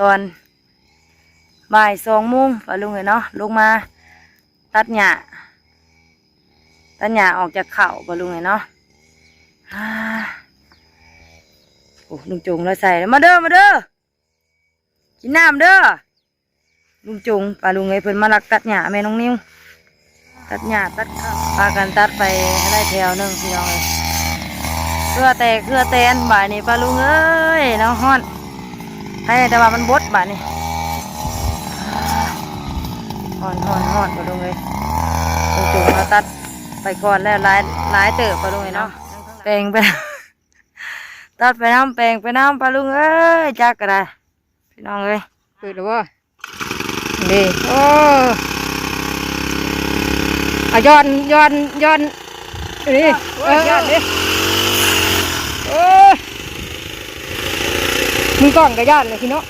ตอนบ่าย2 โมงปะลุงเนาะลงมาตัดหญ้าออกจากเข่าปะลุงเนาะโอ้ลุงจุงเราใส่มาเด้อกินน้ำเด้อลุงจุงปะลุงเพิ่นมาลักตัดหญ้าแม่น้องนิ้วตัดหญ้าตัดข้าวพากันตัดไปได้แถวนึงพี่น้องเลยเครือแตนบ่ายนี้ปะลุงเอ้ยน้องฮ้อนให้แต่ว่ามันบดบ่ายนี้ฮ้อนปะลุงเลยลุงจุงเราตัดไปก่อนแล้วหลายเติบปะลุงเนาะแปลงไปตัดไปน้ำแปลงไปน้ำปลาลุงเอ้ยจักกระไรพี่น้องเอ้ยเปิดหรือว่าดีโอ้ย้อนนี่ย้อนดิโอ้มึงก่อนก็ย้อนเลยพี่น้อง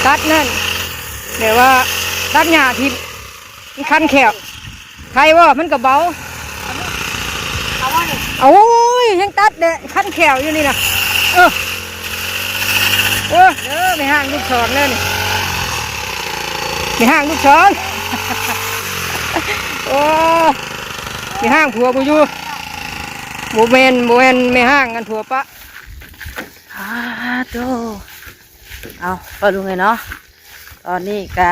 ตัดนั่นเดี๋ยวว่าตัดหญ้าทิ่คันแขวใครว่ามันก็เบาโอ้ยยังตัดเด็กขั้นแขวอยู่นี่นะโอ้เด้อไม่ห่างลูกศรเลยนี่ไม่ห่างลูกศรโอ้ไม่ห่างผัวกูอยู่โบเมนไม่ห่างกันผัวปะโตเอาไปดูไงเนาะตอนนี้กะ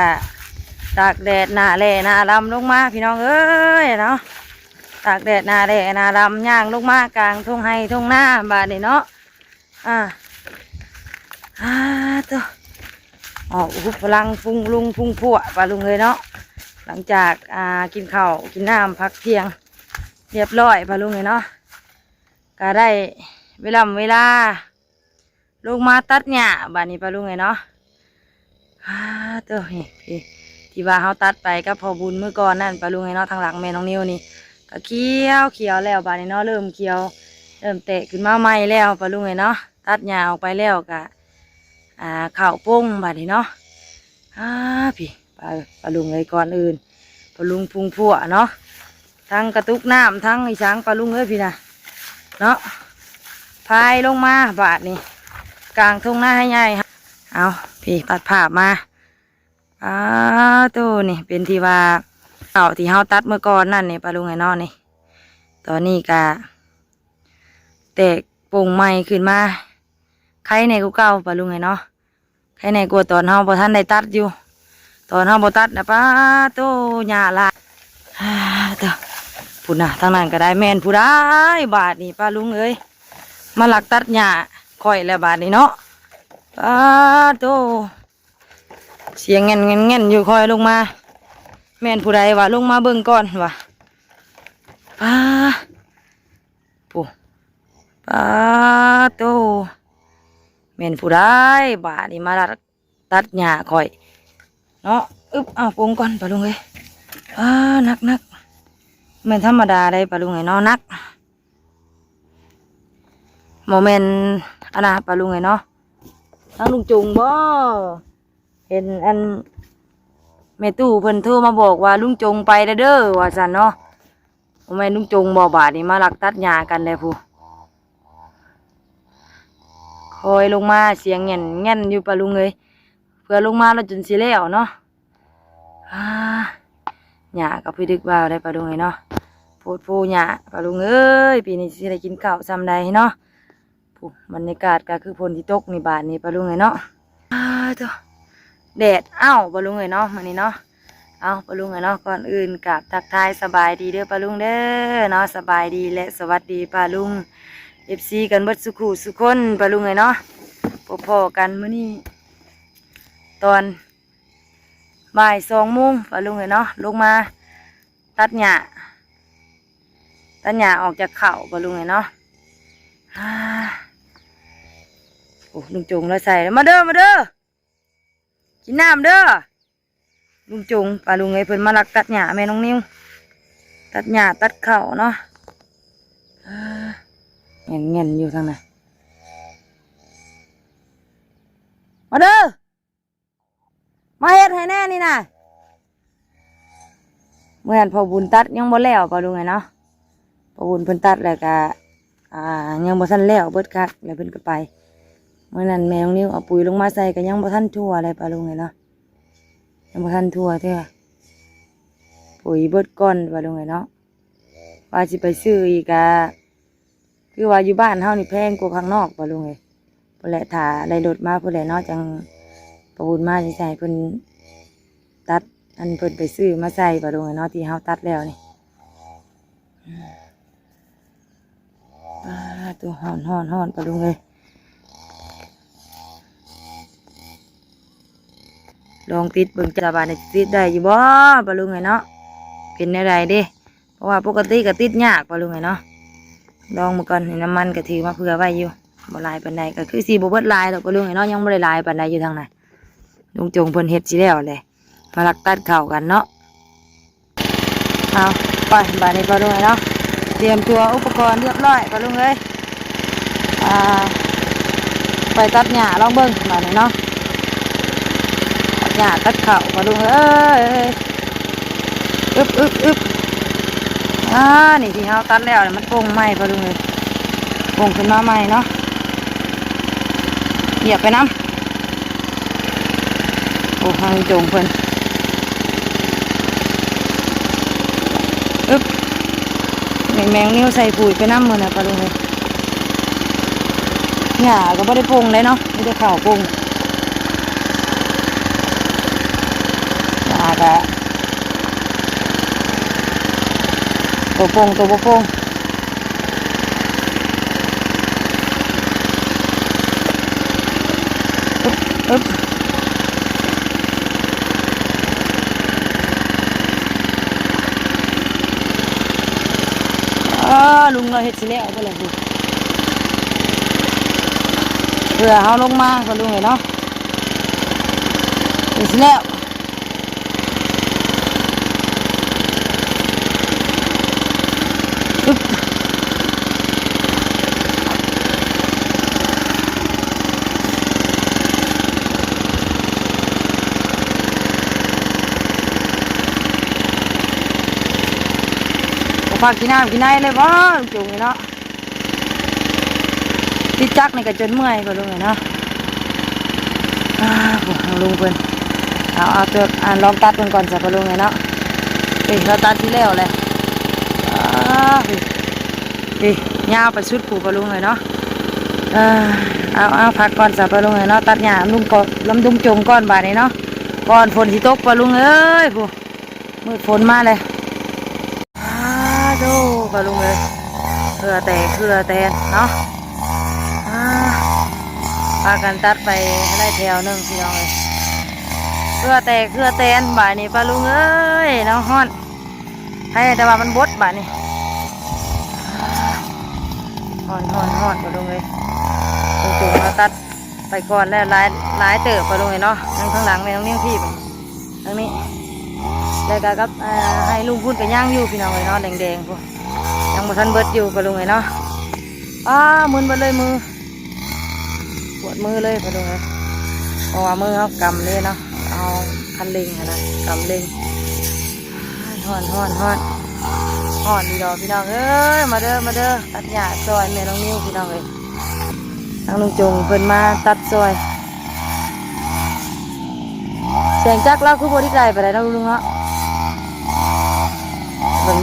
ตากแดดหน้าแล่หน้าลำลงมาพี่น้องเอ้ยเนาะตากแดดหน้าแดดหน้าดำย่างลงมากลางทุ่งไห้ทุ่งหน้าบาดนี่เนาะตัวพลังฟุ้งพั่วปลาลุงเลยเนาะหลังจากกินข้าวกินน้ำพักเที่ยงเรียบร้อยปลาลุงเลยเนาะก็ได้เวลาลงมาตัดหญ้าบาดนี้ปลาลุงเลยเนาะตัวนี่ที่ว่าเขาตัดไปก็พอบุญเมื่อก่อนนั่นปลาลุงเลยเนาะทางหลังแม่น้องนิ้วนี่ก็เขียวแล้วบาดนี้เนาะเริ่มเขียวเริ่มเตะขึ้นมาใหม่แล้วปะลุงเนาะตัดหญ้าออกไปแล้วกะข้าวปุ้งบาดนี้เนาะพี่ปะลุงเลยก่อนอื่นปะลุงพุงพั่วเนาะทั้งกระตุกน้ำทั้งอีช้างปะลุงเอ้ยพี่นะเนาะพายลงมาบาดนี้กลางทุ่งหน้าให้ใหญ่เอาพี่ตัดภาพมาตัวนี่เป็นที่ว่าที่เฮาตัดเมื่อก่อนนั่นนี่ปลาลุงไอ้นอนนี่ตอนนี้กะแตกโป่งใหม่ขึ้นมาใครในกูเก่าปลาลุงไอ้เนาะใครในกูตอนเฮาบ่ทันได้ตัดอยู่ตอนเฮาบ่ตัดนะป้าโตหญ้าละตัวผู้น่ะทางนั้นก็ได้แม่นผู้ได้บาทนี่ปลาลุงเอ้ยมาหลักตัดหญ้าค่อยแล้วบาทนี่เนาะป้าโตเสียงเงี้ยอยู่ค่อยลงมาแม่นผู้ใดว่าลงมาเบิ่งก่อนว่าป้าโตแม่นผู้ใดบาดนี่มาตัดหญ้าข่อยเนาะเอาปรุงก่อนปะลุงเอ้ยนักแม่นธรรมดาได้ปะลุงเอ้ยเนาะนักโมเมนอันน่ะปะลุงเอ้ยเนาะทั้งลุงจุงบ่เห็นอันแม่ตู้เพิ่นโทรมาบอกว่าลุงจงไปเด้อว่าซั่นเนาะแม่ลุงจงบ่บาดนี่มาลักตัดหญ้ากันเลยผู้คอยลงมาเสียงเงี้ยอยู่ปะลุงเอ้ยเพื่อลงมาแล้วจนสิแล้วเนาะหญ้ากับพี่ดึกบ่าวได้ปะลุงเอ้ยเนาะโพดโพหญ้าปะลุงเอ้ยปีนี้สิได้กินข้าวซ้ำใดเนาะผู้บรรยากาศก็คือฝนที่ตกนี่บาดนี้ปะลุงเอ้ยเนาะตัวแดดปะลุงเอ้ยเนาะมื้อนี้เนาะปะลุงเนาะก่อนอื่นกับทักทายสบายดีเด้อปะลุงเด้อเนาะสบายดีและสวัสดีปะลุงFCกันเบิดสุขุสุคนปะลุงเนาะพอกันมื้อนี้ตอนบ่าย2 โมงปะลุงเนาะลงมาตัดหญ้าออกจากเข่าปะลุงเนาะโอ้ลุงจุงเราใส่มาเด้อกินน้ำเด้อลุงจุงปลาลุงเพิ่นมาลักตัดหญ้าแม่น้องนิ้วตัดหญ้าตัดเข่าเนาะเงี้ยอยู่ทางไหนมาเด้อมาเฮ็ดให้แน่นี่นะเมื่อพอบุญตัดยังบ่แล้วปลาลุงเนาะพอบุญเพิ่นตัดแล้วก็ ยังบ่ทันแล้วเบิดคักแล้วเพิ่นก็ไปเมื่อนั้นแม่น้องนิ้วเอาปุ๋ยลงมาใส่ก็ยังบ่ทันทั่วอะไรปะลุงไงเนาะยังบ่ทันทั่วเท่าปุ๋ยเบิดก้อนปะลุงไงเนาะว่าสิไปซื้ออีกอะคือว่าอยู่บ้านเฮานี่แพงกว่าข้างนอกปะลุงไงพุ่นแหละถ้าได้รถมาพุ่นแหละเนาะจังประมูลมาใส่เพิ่นตัดอันเพิ่นไปซื้อมาใส่ปะลุงไงเนาะที่เฮาตัดแล้วนี่ตัวห่อนปะลุงเลยลองติดเบิ่งจักรบาลติดได้อยู่บ่ปะลุงไงเนาะเป็นแนวใดเด้เพราะว่าปกติก็ติดยากปะลุงไงเนาะลองมาก่อนน้ำมันก็ถือมาเผื่อไว้อยู่บ่ลายปานใดก็คือสีบ่เบิดลายดอกปะลุงไงเนาะยังบ่ได้ลายปานใดอยู่ทางไหนลุงจงเพิ่นเฮ็ดสิแล้วเลยมาลักตัดเข้ากันเนาะเอาไปบาดนี้ปะลุงไงเนาะเตรียมตัวอุปกรณ์เรียบร้อยปะลุงเอ้ยไปตัดหญ้าลองเบิ่งบาดนี้เนาะหญ้าตัดเข่าปะลุงเอ้ยอึบนี่ที่เขาตัดแล้วมันโป่งไหมปะลุงเลยโป่งขึ้นมาใหม่เนาะเหยียบไปน้ำโอ้ทางจงเพิ่นอึบแมงนิ้วใส่ปุ๋ยไปน้ำมือนะปะลุงเลยหญ้าก็ไม่ได้โป่งเลยเนาะไม่ได้เข่าโป่งกะตัวโป่งอึบลุงเราเห็ดสิแล้วไปเลยเพื่อเขาลงมาก็ลุงเนาะเห็ดสิแล้วพากินน้ำกินไนเลยบ่จุ่มเนาะติดจักในกระจนเมื่อยก็ลุงเนาะลุงเพิ่นเอาตัวลองตัดเพิ่นก่อนจะไปลุงเนาะเราตัดที่แล้วเลยยาวไปสุดผูไปลุงเลยเนาะเอาพักก่อนจะไปลุงเนาะตัดหญ้าลุงก่อนลำดุงจงก้อนบาดนี้เนาะก่อนฝนสิตกไปลุงเอ้ยผู้มืดฝนมาเลยดูปลาลุงเลยเครือแตนเนาะพากันตัดไปให้ได้แถวหนึ่งพี่น้องเลยเครือแตนบ่ายนี้ปลาลุงเอ้ยน้องฮ้อนให้แต่ว่ามันบดบ่ายนี้ฮ้อนปลาลุงเลยจุ่มมาตัดไปก่อนแล้วหลายเติบปลาลุงเลยเนาะทั้งข้างหลังในตรงนี้พี่ทั้งนี้แล้วก็กับให้ลุงพูดไปย่างอยู่พี่น้องเลยเนาะแดงพวกยังบ่ทันเบิดอยู่ปะลุงเลยเนาะมึนเบิดเลยมือปวดมือเลยปะลุงเลยเพราะว่ามือเขากำเลยเนาะเอาคันเล็งนะกำเล็งฮ้อนดีดอกพี่น้องเอ้ยมาเด้อตัดหญ้าซอยแม่น้องนิ้วพี่น้องเลยทางลุงจงเพิ่นมาตัดซอยแสงจักรเราคือบริไกลไปไหนนะลุงเนาะ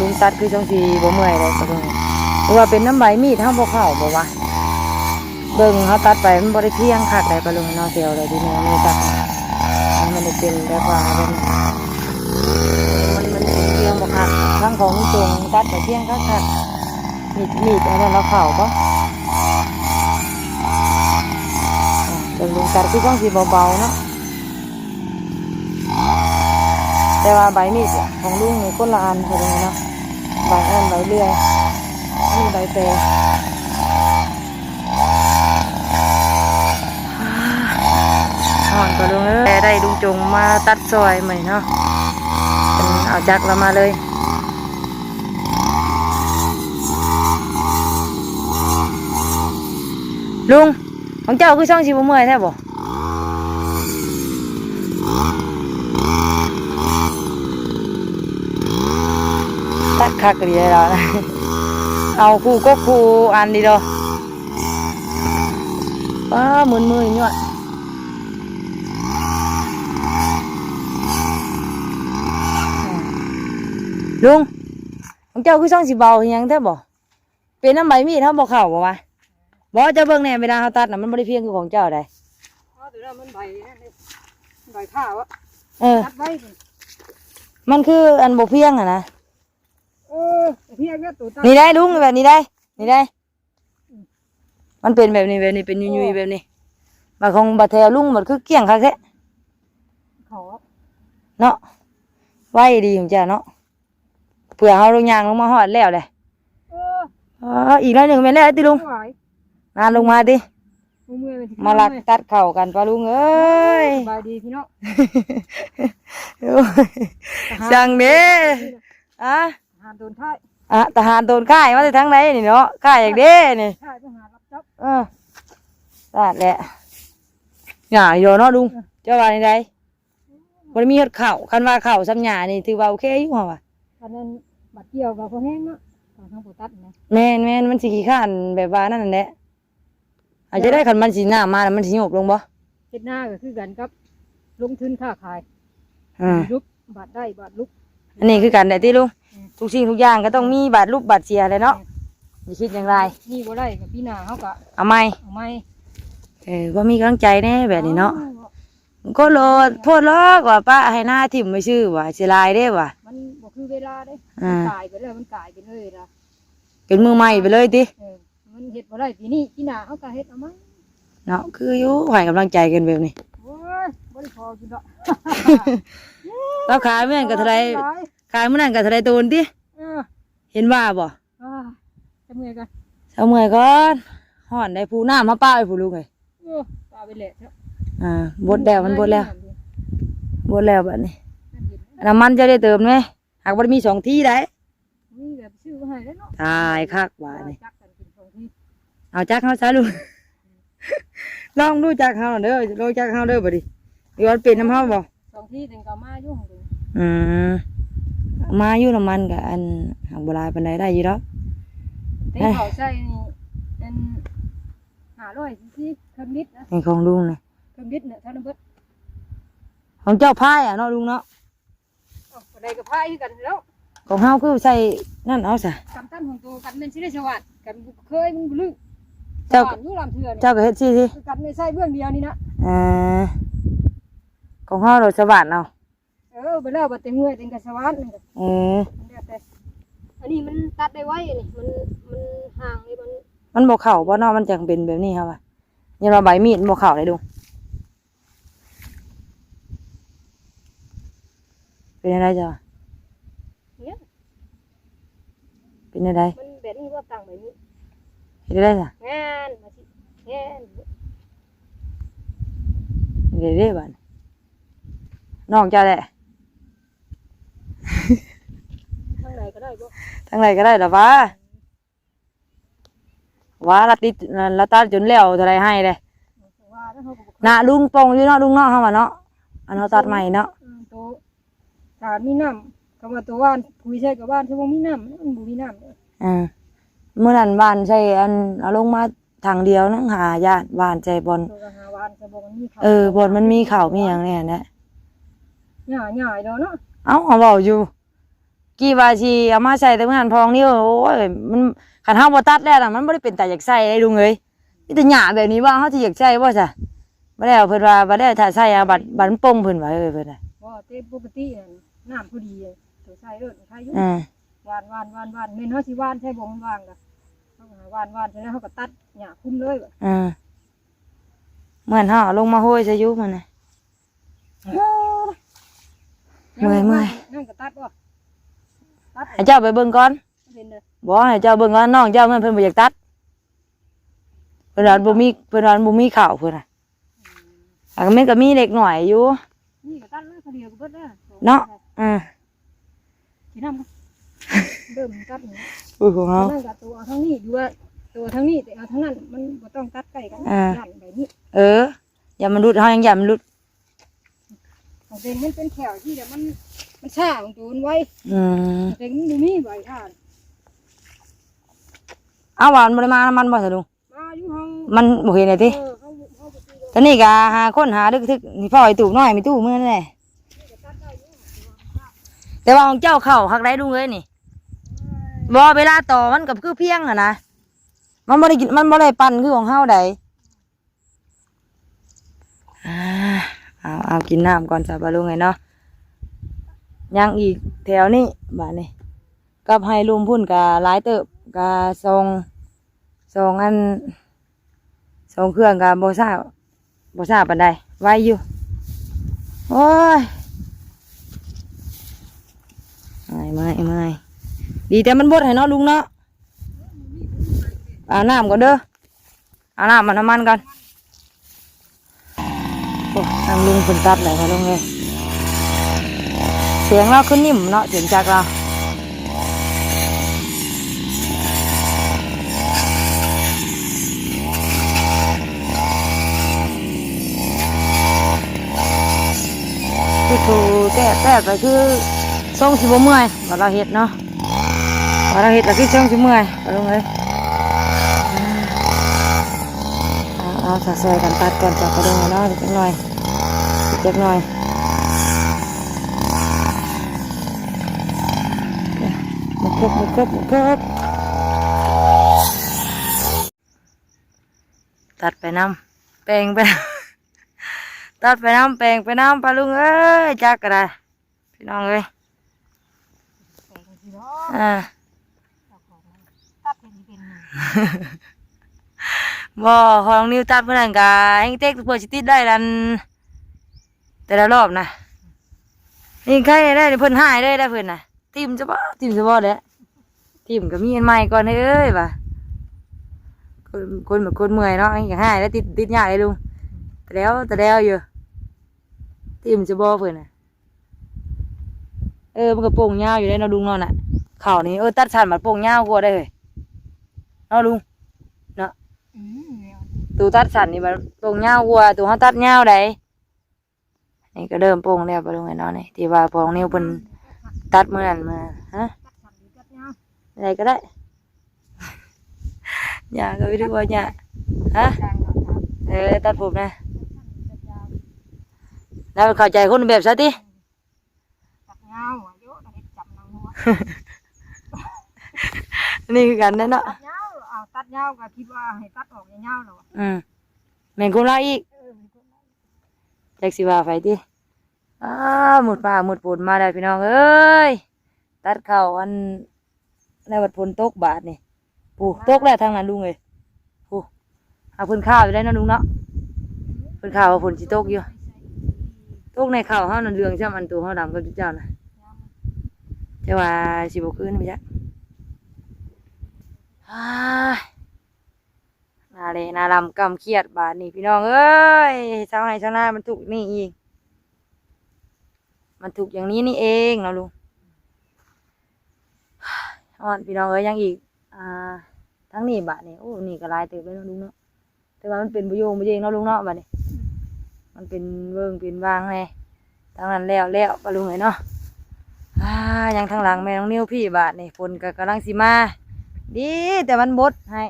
ลุงตัดคือจังสีบ่เมื่อยเลยปะลุงหรือว่าเป็นน้ำใบมีดเท่าบ่เข้าบ่วะเบิ่งเขาตัดไปมันบริเพียงขาดเลยปะลุงเนาะเสียวเลยทีนี้ไม่ตัดมันได้เป็นแบบว่ามันเพียงบ่ขาดทั้งของลุงจงตัดไปเพียงขาดมีดอะไรเราเข่าปะลุงตัดคือจังสีเบาๆเนาะแต่ว่าใบมีดของลุงเนี่ยคนละอันใช่ไหมเนาะใบอันใบเลื่อยนี่ใบเตยห่อนก็ลุงได้ลุงจงมาตัดซอยใหม่เนาะเอาจักรเรามาเลยลุงของเจ้าคือช่องชิบเมื่อยแท้บ่ตัดคักก็ดีแล้วนะ เอาคู่ก็คู่อันดีดอป้ามือเนี่ยลุงของเจ้าคือช่องสีเบาอย่างแท้บ่เป็นน้ำใบมีดเท่าบ่เข่าบ่วะบ่เจ้าเบิ่งแน่เวลาเขาตัดน่ะมันบ่ได้เพียงคือของเจ้าได้แต่ว่ามันใบใบผ้าวะตัดไว้มันคืออันบ่เพียงอ่ะนะเพียงก็ตัวตัดนี่ได้ลุงแบบนี้ได้นี่ได้มันเป็นแบบนี้เป็นยุยๆแบบนี้บาของบาแถวลุงมันคือเกี้ยงคักแท้เนาะไว้ดีของเจ้าเนาะเผื่อเอาลงยางลงมาหอดแล้วเลยอีกน้อยหนึ่งเป็นแล้วติลุงงานลงมาดิมาลักตัดเข่ากันปะลุงเอ้ยสบายดีพี่น้องสั่งเด้ทหารโดนค่ายทหารโดนค่ายมาจากทางไหนนี่เนาะค่ายอย่างเด้นี่ค่ายทหารรับจับตัดแหละหย่าโยเนาะลุงเจ้าว่าในใดมันมีเข่าคันว่าเข่าซ้ำหย่านี่ถือว่าโอเคอยู่ห่ะตอนนั้นบัดเกี่ยวกับพอแห้งเนาะตอนทั้งปูตัดนะแม่นมันสีขี้ข้านแบบว่านั่นแหละอาจจะได้ขันมันสีหน้ามาแล้วมันสีหยบลงบ่เฮ็ดหน้าก็คือกันครับลงทุนค้าขายลุกบาทได้บาทลุกอันนี้คือกันได้ที่ลุงทุกสิ่งทุกอย่างก็ต้องมีบาทลุกบาทเสียเลยเนาะอย่าคิดอย่างไรนี่บ่ได้กับพี่นาเขาก็เอาไม่ว่ามีกำลังใจแน่แบบนี้เนาะก็โลดโพดล้อกว่าป้าให้หน้าถิ่มไม่ชื่อว่าเสียลายได้ว่ะมันบอกคือเวลาได้กลายไปเลยมันกลายไปเลยละเป็นมือใหม่ไปเลยติมันเห็ดบ่ได้ปีนี้พี่นาเขาก็เห็ดเอามั้งเนาะคืออยู่ให้กำลังใจกันแบบนี้โอ้ยบ่ได้พอกินดอกเราขายเมื่อนั้นกับทะเลขายเมื่อนั้นกับทะเลตูนติเห็นว่าบ่จะเมื่อยกันเมื่อยก่อนห่อนได้ผู้น้ำมาป้าไปผู้ลูกไงป้าไปแหละบดแล้วมันบดแล้วแบบนี้น้ำมันจะได้เติมไหมหากมันมี2 ที่ได้มีแบบชื่อให้ได้เนาะตายคักว่านี่เอาจักเขาซะลูกลองดูจักเขาเด้อลองจักเขาเด้อบ่ดิย้อนเป็นน้ำเขาบ่2 ที่ถึงก็มาอยู่ของตัวมาอยู่น้ำมันกับอันหางโบราณเป็นไรได้ยี่ดอกแต่เขาใช้เป็น500 ซีเครื่องลิตรนะเป็นของลุงเลยเครื่องลิตรเนี่ยเท่านั้นเบิดของเจ้าพายเนาะลุงเนาะอะไรกับพายกันแล้วของเฮาคือใส่นั่นเอาซะกำตั้นของตัวกันเป็นสิได้สวัสดิ์กันเคยมึงลึกเจ้าอยู่ลำเถื่อนเจ้าก็เฮ็ดซี่สิกันในไส้เบื้องเดียวนี่นะของเฮาเราสวัสดิ์เนาะไปแล้วบัดเต็มเมื่อยเต็มกระสวัสดิ์นี่อันนี้มันตัดได้ไว้นี่มันห่างเลยมันบ่เข้าบ่เนาะมันจังเป็นแบบนี้ครับว่ายังเราใบมีดบ่เข้าเลยดูเป็นอะไรจ้ะเป็นอะไรมันแบบนี้ว่าต่างใบมีดเป็นอะไรจ้ะงานมาสิงานเรื่อยๆบ้านน้องเจ้าแหละทางไหนก็ได้บ่ทางไหนก็ได้หรอวะละติดละตาจนแล้วเท่าไรให้เลยน่ะลุงปองอยู่เนาะลุงเนาะเขาว่าเนาะอันเขาตัดใหม่เนาะตัวถาดมีน้ำคำว่าตัวบ้านคุยใช่กับบ้านใช่บ่มีน้ำมันบ่มีน้ำเมื่อนั้นบ้านใช่อันเอาลงมาทางเดียวนั่งหาญาติบ้านใจบอลบอลมันมีข่าวมีอย่างนี้นะหน่ายเนาะเอาบอกอยู่กี่บาชีเอามาใส่แต่เมื่อนั้นพองนี่โอ้ยมันขันห้าบ่ตัดแล้วน่ะมันไม่ได้เป็นแต่อยากใส่ไอ้ลุงเอ้ยนี่แต่หยาแบบนี้ว่าเขาที่อยากใส่ว่าจ้ะบ่ได้เพิ่นว่าบ่ได้ถ้าใส่บัตรมันป่งเพิ่นว่าเพิ่นน่ะบ่เต็มปกติน้ำพอดีตัวใส่เด้อใครอยู่วานแม่นเฮาสิวานใช่บ่มันวางก็เฮาวานเสร็จแล้วเฮาก็ตัดหญ้าคุมเลยเหมือนเฮาลงมาโหยซะอยู่มันน่ะเมื่อยนั่นก็ตัดบ่ให้เจ้าไปเบิ่งก่อนบ่ให้เจ้าเบิ่งก่อนน้องเจ้าเพิ่นบ่อยากตัดเพิ่นว่าบ่มีข้าวเพิ่นน่ะก็มันก็มีเล็กหน่อยอยู่นี่ก็ตัดเลยพอดีก็เบิดแล้วเนาะสินำเริ่มตัดนี่ของเฮานั่นก็ตัวทางนี้อยู่ว่าตัวทางนี้แต่เอาทางนั้นมันบ่ต้องตัดใกล้กันนั่นแบบนี้อย่ามันรุดเฮายังอย่ามันรุดมันเป็นแถวที่เดี๋ยวมันช่าของตัวมันไว้แต่มันบ่มีใบท่าน เอาว่ามันบ่ได้มามันบ่ซะลุง มาอยู่ห้อง มันบ่เห็นเลยติ เฮาบ่ตี ตอนนี้ก็หาคนหาดึกๆนี่พ่อไอ้ตู่น้อยมีตู้มื้อนั่นแหละแต่ว่าของเจ้าเข้าคักได้ลุงเอ้ยนี่บ่เวลาต่อมันก็คือเพียงอ่ะนะมันบ่ได้กินมันบ่ได้ปั่นคือของเฮาได้เอากินน้ำก่อนจ้ะบ่ลุงเอ้ยเนาะยังอีกแถวนี้บาดนี้กับให้ลุงพุ่นก็หลายเติบก็ส่งอันส่งเครื่องก็บ่ทราบปานใดไว้อยู่โอ้ยไม่ดีแต่มันบดให้เนาะลุงเนาะเอาน้ำก่อนเด้อเอาน้ำมันน้ำมันก่อนโอ้ทางลุงคนตัดเลยค่ะลุงเลยเสียงเราขึ้นนิ่มเนาะเสียงจากเราคือแต่ไปคือส่งสิบเมื่อยว่าเราเห็ดเนาะว่าเราเห็ดแล้วคือส่งสิเมื่อยเอาลงเลยเอาซอยกันตัดก่อนจับกระดงเนาะจักหน่อยมาครบตัดไปน้ำแปลงไปตัดไปน้ำแปลงไปน้ำปลาลุงเอ้ยจักกระไรพี่น้องเอ้ยตัดเป็น บ่ของนิวตัดเพื่อนกันเองเต็กเพื่อสิติดได้ลันแต่ละรอบนะนี่ใครได้เพิ่นหายได้เพิ่นน่ะทีมจะบ่เด้ทีมก็มีอันใหม่ก่อนเอ้ยว่ะคนแบบคนเมื่อยเนาะอย่างหายแล้วติดยากเลยลุงแต่แล้วอยู่ทีมจะบ่เพิ่นน่ะมันก็โป่งยาวอยู่ได้เนาะลุงเนาะน่ะเข่านี่ตัดสั้นมาโป่งยาวกว่าได้เลยเนาะลุงเนาะตูตัดสั้นนี่มันโป่งยาวกว่าตูเขาตัดยาวได้นี่ก็เริ่มโป่งแล้วไปลุงไอ้เนาะนี่ที่ว่าพองนิ้วเป็นตัดเมื่อนั้นมาฮะอะไรก็ได้อย่าก็ไม่รู้ว่าอย่าฮะตัดผมนะแล้วเข้าใจคนแบบซะตินี่คือกันเนาะตัดยาวก็คิดว่าให้ตัดออกยาวๆแล้วแม่งคนละอีกแจ็คสิว่าไฟติหมดป่าหมดฝนมาได้พี่น้องเอ้ยตัดเข่าอันในวัดฝนตกบาทนี่ปู่ตกแล้วทางนั้นลุงเลยปู่เอาพื้นข้าวอยู่ได้นะลุงเนาะพื้นข้าวฝนสิตกอยู่ตกในข้าวเฮานั่นเรื่องใช่มันตัวเฮาดำกับจุ๊เจ้านะแต่ว่าสิบคืนไม่ใช่นาเลยนาลำกำเครียดบาทนี่พี่น้องเอ้ยชาวไร่ชาวนามันถูกนี่เองมันถูกอย่างนี้นี่เองเนาะลุงพี่น้องเอ้ยยังอีกทั้งนี้บาทนี่โอ้นี่ก็ลายเติบเลยเนาะลุงเนาะแต่ว่ามันเป็นประโยชน์เนาะลุงเนาะบาทนี่มันเป็นเบิ่งเป็นวางไงทั้งนั้นแล้วปะลุงเลยเนาะยังทางหลังแม่น้องนิ้วพี่บาทนี่ฝนก็กำลังสิมาดีแต่มันบดให้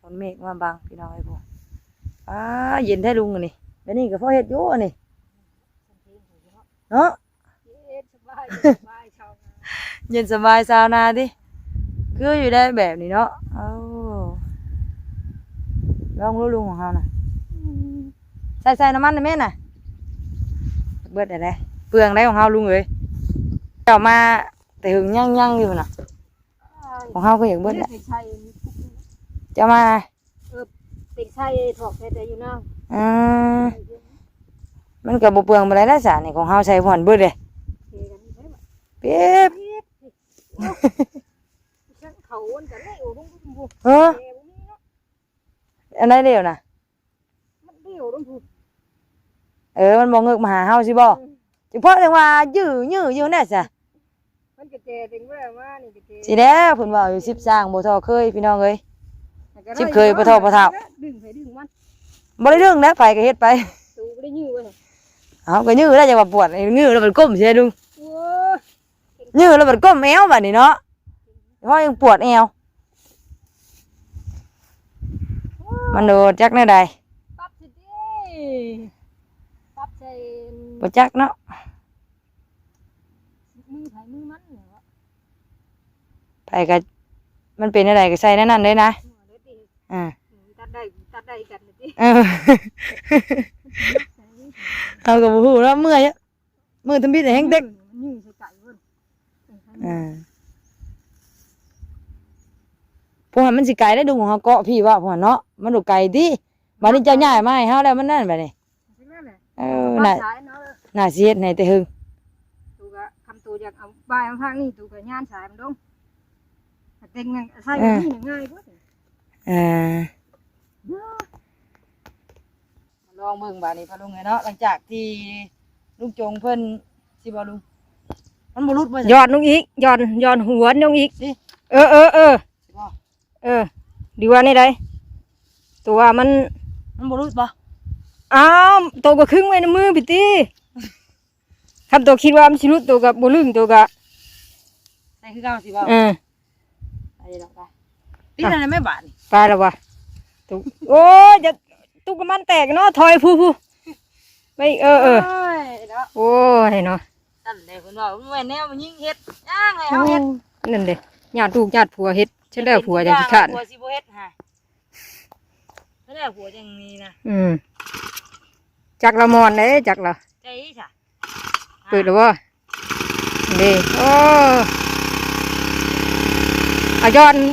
ฝนเมฆมาบังพี่น้องไอ้พวกเย็นแท้ลุงนี่แล้วนี่ก็พอเฮ็ดอยู่นี่เนาะเย็นสบายชาวนาดิคืออยู่ได้แบบนี้เนาะลองรู้ลุงของเขาน่ะใส่น้ำมันได้ไหมน่ะเบิดได้เปลืองได้ของเขาลุงเอ้ยเจ้ามาแต่หึงยั่งอยู่น่ะของเขาก็อยากเบิดแหละเจ้ามาเป็นไส้ถอกแต่อยู่นั่งมันกับเปลืองไปแล้วสารนี่ของเขาใช้ผ่อนเบิดเลยเป๊บอันไหนเดียวนะมันบอกเงือกมาหาเฮาสิบ่เฉพาะเรื่องว่ายื้อแน่จ้ะสิแล้วเพิ่นว่าอยู่10สร้างบ่ทอเคยพี่น้องเอ้ย10เคยบ่ทอบ่เท่าบ่ได้ดึงนะไปก็เฮ็ดไปก็ยื้อแล้วจังว่าปวดยื้อแล้วมันก้มสิลุงยื้อแล้วมันก้มแมวบัดนี้เนาะ พ่อยังปวดเอวมันโดดจักแน่ใด ปั๊บสิดิปั๊บใส่ บ่จักเนาะ มือไผมือมันเหรอ ไปก็มันเป็นอะไรก็ใส่นั่นนั่นเลยนะอ่า ตัดได้กันเลยดิ เออ เอากับผู้แล้วเมื่อยมือทำพิษแห้งเด็ก ยืดใส่ไก่เพิ่น พวกมันสิไกลได้ดูของเขาเกาะพี่ว่าพวกเนาะมันดูไกลดิบัดนี้เจ้าใหญ่มาให้เฮาแล้วมันนั่นแบบนี้น่าเสียดในแต่หึง ตูก็คำตูอยากเอาใบเอาทางนี่ตูก็ย่านสายมันดงเต็งนั่งใส่แบบนี้ง่ายกว่า ลองเบิ่งบาดนี้พะลุงไงเนาะหลังจากที่ลุงจงเพิ่นสิบ่ลุงมันบ่รุดบ่ ยอดลงอีกยอดหัวลงอีกเออดีว่านี่ได้ตัวมันบ่รุดบ่ อ้าวตัวก็ครึ่งไว้ในมือพี่ตีคำตัวคิดว่ามันสิรุดตัวกับบ่ลึงตัวกับ ใส่คือเก่าสิบ่ ไปดอกไปตีนั่นไม่บาดนี่ ไปแล้ววะตุกโอ้ยจะตุกกับมันแตกเนาะถอยผู้ไม่โอ้ยเนาะ โอ้ยเนาะ นั่นแหละเพิ่นว่ามันแม่นแนวมันยิงเฮ็ดย่างให้เฮาเฮ็ด นั่นเด้ญาติลูกญาติผัวเฮ็ดฉันได้ผัวจังสิขาด ผัวสิบ่เฮ็ดหาฉันได้ผัวจังนี้นะ จักละมอนเด้จักละ ใจจ้ะ เปิดแล้วบ่เด้โอ้อะย้อนนี่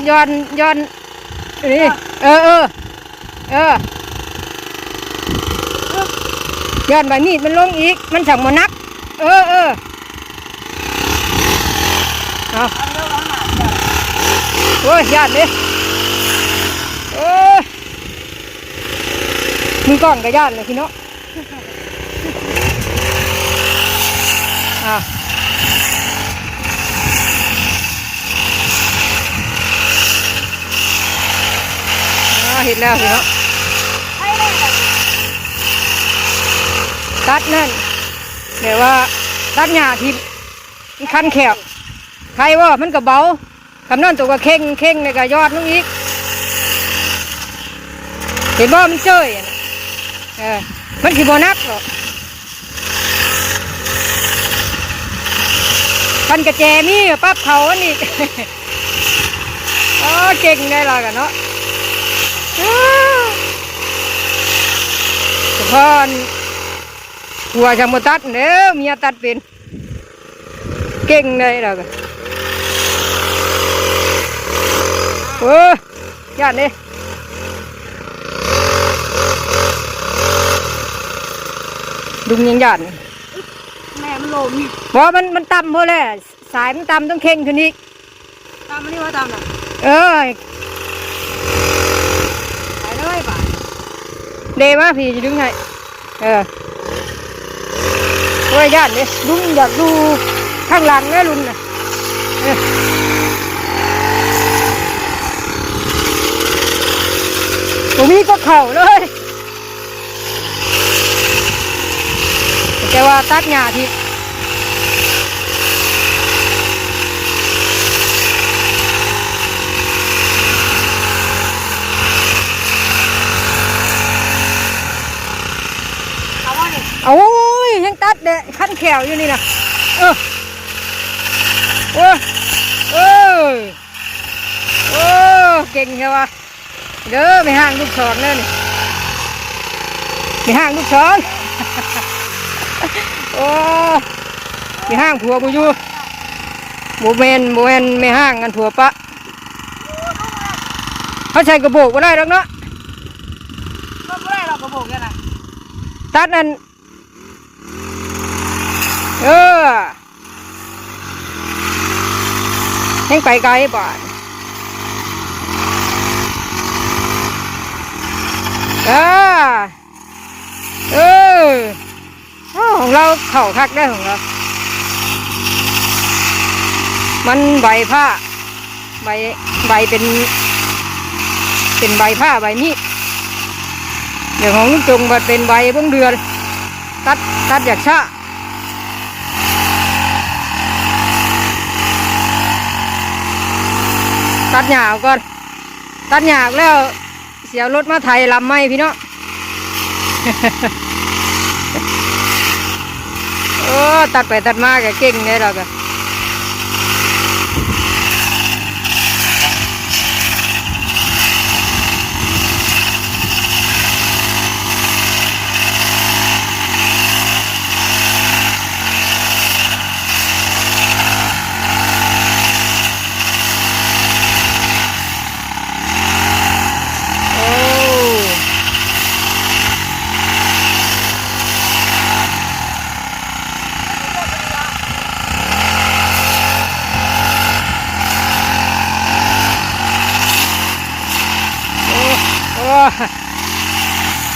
ย้อนใบมีดมันลงอีกมันสั่งมานักเอาโอ้ยญาติเลยโอ้ยมึงก่อนกับญาติเลยพี่เนาะเห็นแล้วพี่เนาะตัดนั่นเดี๋ยวว่าตัดหญ้าทิพมันคันแขวใครว่ามันก็เบาคำนั้นตัวก็เข่งเลยก็ยอดลงอีกเห็นบ่มันเจ้ยมันสิบ่นักหรอกปันกระแจมีปั๊บเขาอันนี้ อ๋อเก่งได้ละกันเนาะเฉพาะหัวจะมาตัดเด้อเมียตัดเป็นเก่งเลยละกันโอ้ยญาติเนี่ยดุงยังญาติแม่มันลมเพราะมันต่ำพอแล้วสายมันต่ำต้องเข่งขึ้นอีกต่ำมันนี่ว่าต่ำน่ะไปเลยป่ะเดมาพี่จะดึงให้โอ้ยญาติเนี่ยลุงอยากดูข้างหลังนะลุงน่ะตรงนี้ก็เข่าเลยแต่ว่าตัดหญ้าทิพโอ้ยยังตัดเด็ขั้นแขวอยู่นี่นะโอ้เก่งใช่ปะเด้อไม่ห่างลูกศรเลยนี่ไม่ห่างลูกศร โอ้ไม่ห่างผัวกูอยู่โมเมนไม่ห่างกันผัวปะเขาใช้กระโบกก็ได้หรอกเนาะ ก็บ่ได้เราก็บอกแค่นั้น ตัดนั่นให้ไปไกลบ่านของเราเข่าคักได้ของเรามันใบผ้าใบเป็นใบผ้าใบมีดเดี๋ยวของลุงจงมันเป็นใบเบื้องเดือนตัดอยากชะ ตัดหญ้าก่อนตัดหญ้าแล้วเสียรถมาไถลำไม้พี่น้อง โอ้ตัดไปตัดมาก็เก่งเลยเราก็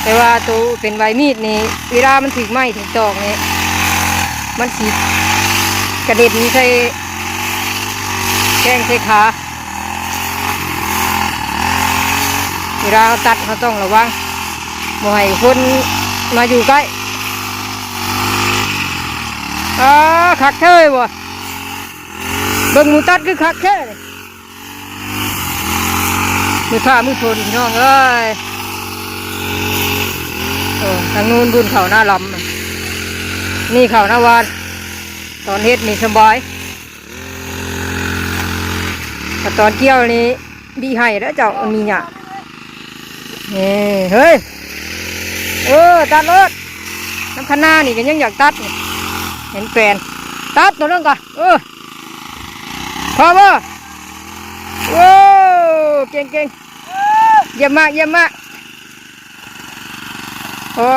แต่ว่าตัวเป็นใบมีดนี่เวลามันถึงไม้ถึงตอกนี่มันสีกระเด็นใส่แข้งใส่ขาเวลาเราตัดเราต้องระวังบ่ให้คนมาอยู่ใกล้คักเท่บ่เบิ่งหมูตัดคือคักแค่มือผ้ามือทนพี่น้องเอ้ยทางนู้นบุญเขาหน้าลำนี่เขาหน้าวานตอนเฮ็ดนี่สบายแต่ตอนเกี่ยวนี่บีไห้แล้วเจ้ามันมีหยานี่เฮ้ยตัดรถน้ำคันหน้านี่ก็ยังอยากตัดนี่เห็นแฟนตัดตัวนึงก่อนพอบ่โอ้เก่งเยี่ยมมากโอ้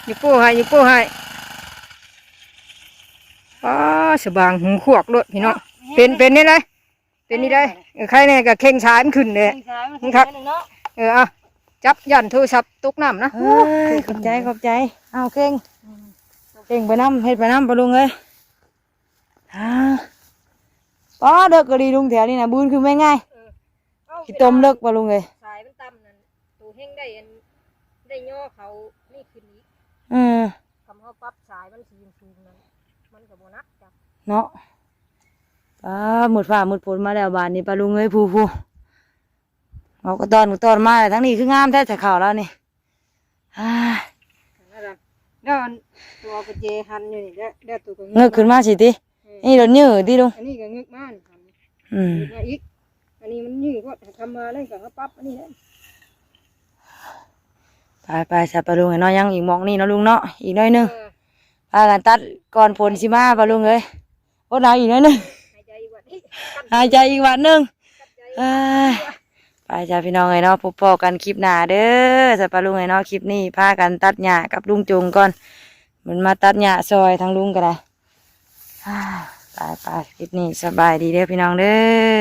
ยปูให้สบางหูขวกด้วยพี่น้องเป็นนี่เลยเป็นนี่ได้ใครเนี่ยกับเข่งชายมันขึ้นเลยครับเอาจับยันโทรศัพท์ตกน้ำนะขอบใจเอาเก่งไปน้ำเฮ็ดไปน้ำปะลุงเลยเด็กก็ดีลุงแถวนี้นะบุญคือไม่ง่ายขี้ต้มเลิกปะลุงเลยสายมันต่ำนั่นตัวเฮงได้ย่อเขานี่ขึ้นอีกคำเขาปรับสายมันสูงนั่นมันกับโบนัสจ้ะเนาะหมดฝ่าหมดฝนมาแล้วบานนี้ปะลุงเลยผู้เอาก็ตอนมาแต่ทั้งนี้คืองามแท้แต่ข่าวแล้วนี่แล้วตัวกระเจหันอยู่นี่แล้วตัวเงือกขึ้นมาสิตินี่รถยืดดิลุงอันนี้ก็เงือกม่านมาอีกอันนี้มันยืดก็ทำมาเลยกับเขาปรับอันนี้เลยไปใส่ปลาลุงเนาะยังอีกมองนี่เนาะลุงเนาะอีกน้อยนึงพากันตัดก่อนฝนสิมาปลาลุงเลยโอ้เอาอีกน้อยนึงหายใจอีกวันนึงไปจ้าพี่น้องเนาะพบพอกันคลิปหน้าเด้อใส่ปลาลุงเนาะคลิปนี้พากันตัดหญ้ากับลุงจงก่อนมันมาตัดหญ้าซอยทางลุงก็ได้ไปคลิปนี้สบายดีเด้อพี่น้องเด้อ